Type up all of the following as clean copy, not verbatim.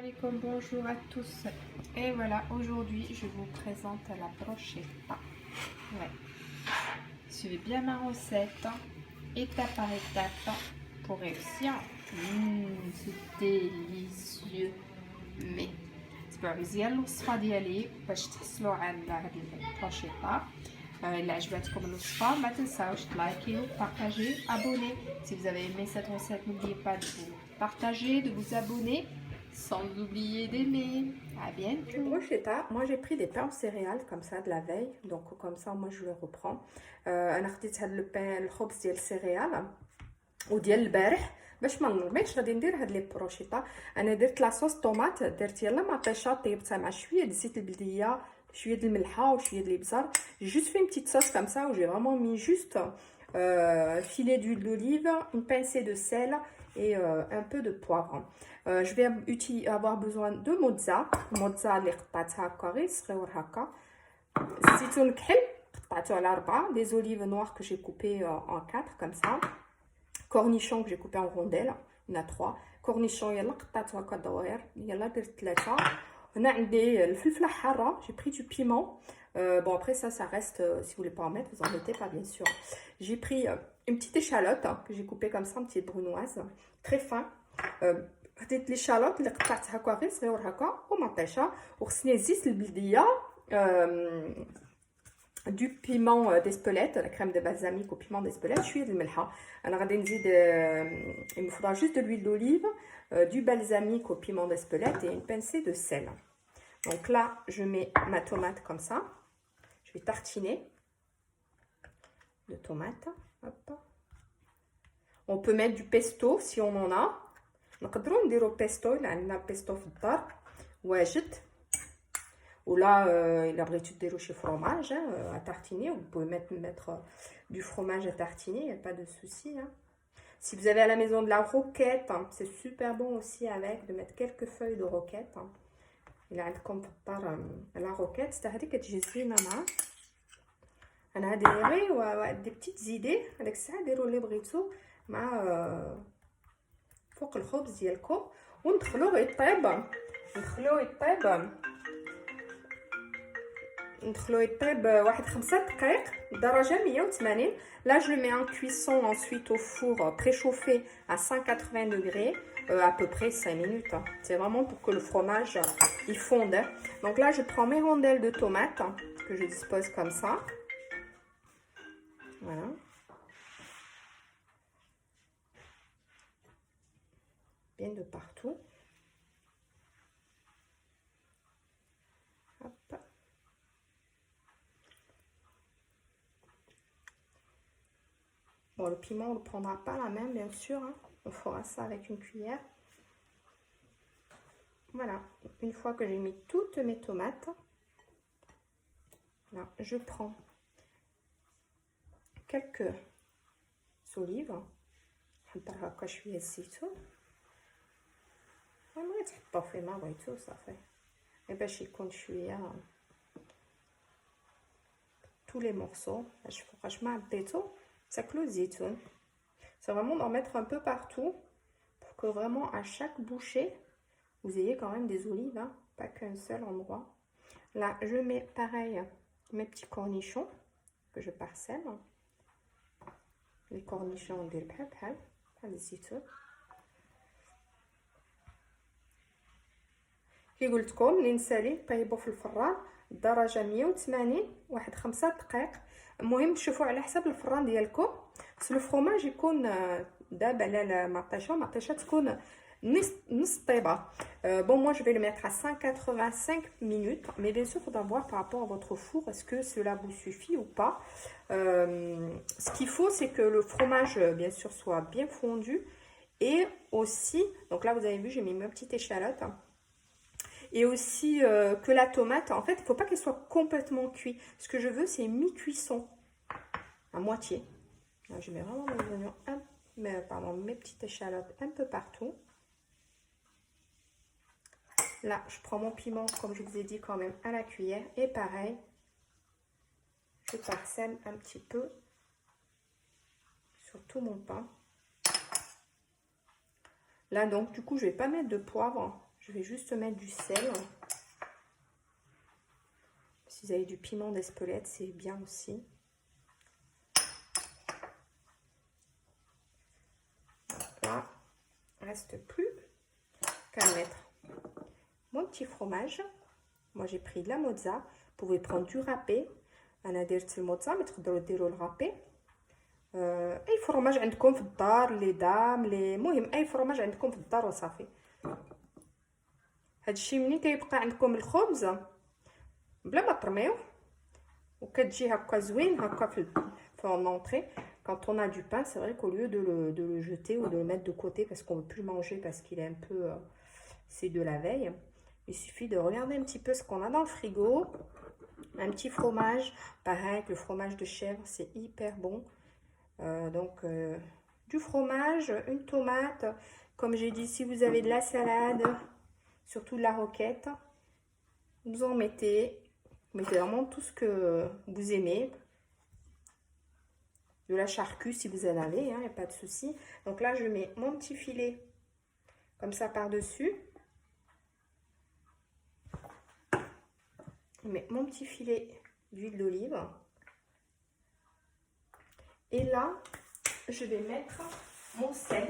Alaikum, bonjour à tous. Et voilà, aujourd'hui je vous présente la brochetta. Ouais. Suivez bien ma recette, étape par étape, pour réussir. C'est délicieux. Mais تبعوا مزيان الوصفه ديالي باش تحصلوا على هاد البروشيطه. الا عجبتكم الوصفه ما تنساوش لايكيو بارطاجي abonner. Si vous avez aimé cette recette, n'oubliez pas de vous partager, de vous abonner, sans oublier d'aimer. À bientôt. Brochetta, moi j'ai pris des pains en céréales comme ça de la veille, donc comme ça moi je le reprends. انا خديت هاد الخبز ديال السيريال وديال البارح باش ما نرميش غادي ندير هاد لي بروشيطه. انا درت لاصوص طوماط، درت يلا مطيشه طيبتها مع شويه د زيت البلديه، شويه د الملحه وشويه د الابزار. Juste fait une petite sauce comme ça où j'ai vraiment mis juste filet d'huile d'olive, une pincée de sel et un peu de poivre. Je vais avoir besoin de mozza اللي قطعتها هكا صغيور هكا، زيتون كحل قطعته على 4، des olives noires que j'ai coupées en 4 comme ça، cornichons que j'ai coupé en rondelles، il y en a 3 cornichons يلا قطعته هكا دوائر، يلا درت 3. هنا عندي الفلفله حاره، j'ai pris du piment. Bon après ça reste, si vous voulez pas en mettre vous en mettez pas bien sûr. J'ai pris une petite échalote que j'ai coupée comme ça en petites brunoises très fin. خديت l'échalote اللي قطعتها هكا غير صغيور هكا ومطيشه، وغسلني زيت البلديه، du piment d'Espelette, la crème de balsamique au piment d'Espelette, شويه د الملحه. انا غادي نزيد il me faudra juste de l'huile d'olive, du balsamique au piment d'Espelette et une pincée de sel. Donc là je mets ma tomate comme ça, je vais tartiner de tomate. Hop. On peut mettre du pesto si on en a. نقدروا نديروا بيستو الا عندنا بيستو في الدار واجد، ولا الا بغيتو ديروا شي فروماج à tartiner, vous pouvez mettre du fromage à tartiner, il n'y a pas de souci. Si vous avez à la maison de la roquette, c'est super bon aussi avec de mettre quelques feuilles de roquette. الا عندكم في الدار la roquette حتى هذه كتجي زوينه معاه. انا هذه غير دي بتيت زيدي هذيك الساعه ديروا اللي بغيتو مع فوق الخبز ديالكم وندخلوه يطيب، ندخلوه يطيب واحد 5 دقائق درجه 180. Là je le mets en cuisson ensuite au four préchauffé à 180 degrés à peu près 5 minutes. C'est vraiment pour que le fromage il fonde. Donc là je prends mes rondelles de tomates que je dispose comme ça. Voilà. Bien de partout. Hop. Bon, le piment, on ne le prendra pas à la main, bien sûr. On fera ça avec une cuillère. Voilà. Une fois que j'ai mis toutes mes tomates, là, je prends quelques olives. بغيت تحطوه فيه ما بغيتو صافي، غير باش يكون شويه tous les morceaux باش فوقاش ما عديتو تاكلو الزيتون. C'est vraiment d'en mettre un peu partout pour que vraiment à chaque bouchée vous ayez quand même des olives, pas qu'un seul endroit. Là je mets pareil mes petits cornichons que je parsème. Les cornichons ندير بحال الزيتون. كي قلت لكم اللي نسالي طيبوا في الفران درجه 180 واحد 5 دقائق. المهم تشوفوا على حسب الفران ديالكم، خص لو فرomage يكون داب على المطيشه تكون نص طيبه. Bon moi je vais le mettre à 185 minutes, mais bien sûr il faudra voir par rapport à votre four est-ce que cela vous suffit ou pas. Ce qu'il faut c'est que le fromage bien sûr soit bien fondu, et aussi donc là vous avez vu j'ai mis ma petite échalote. Et aussi que la tomate, en fait, il ne faut pas qu'elle soit complètement cuite. Ce que je veux, c'est mi-cuisson, à moitié. Là, je mets vraiment mes oignons, mes petites échalotes un peu partout. Là, je prends mon piment, comme je vous ai dit, quand même, à la cuillère. Et pareil, je parsème un petit peu sur tout mon pain. Là, donc, du coup, je ne vais pas mettre de poivre. Je vais juste mettre du sel. Si vous avez du piment d'Espelette, c'est bien aussi. Là, il ne reste plus qu'à mettre mon petit fromage. Moi, j'ai pris de la mozza. Vous pouvez prendre du râpé. أنا درت الموتزا mais تقدروا ديروا الرابي. اي فروماج عندكم في الدار لي دام لي المهم اي فروماج عندكم في الدار وصافي. هادشي ملي كيبقى عندكم الخبز بلا ما ترميوه وكتجي هكا زوين هكا في l'entrée. Quand on a du pain, c'est vrai qu'au lieu de le jeter ou de le mettre de côté parce qu'on ne veut plus manger parce qu'il est un peu c'est de la veille, il suffit de regarder un petit peu ce qu'on a dans le frigo. Un petit fromage, pareil que le fromage de chèvre, c'est hyper bon. Du fromage, une tomate, comme j'ai dit, si vous avez de la salade, surtout de la roquette, vous en mettez vraiment tout ce que vous aimez. De la charcuterie si vous en avez, il n'y a pas de souci. Donc là, je mets mon petit filet comme ça par-dessus. Je mets mon petit filet d'huile d'olive. Et là, je vais mettre mon sel.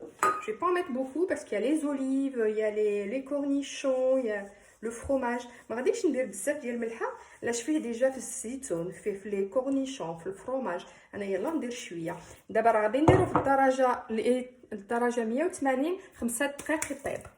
Je ne vais pas en mettre beaucoup parce qu'il y a les olives, il y a les cornichons, il y a le fromage. ما غاديش ندير بزاف ديال الملحه لاش فيه ديجا في الزيتون فيه في لي كورنيشون في الفرomage. انا يلا ندير شويه. دابا راه غادي نديرو في الدرجه 180 5 دقائق يطيب.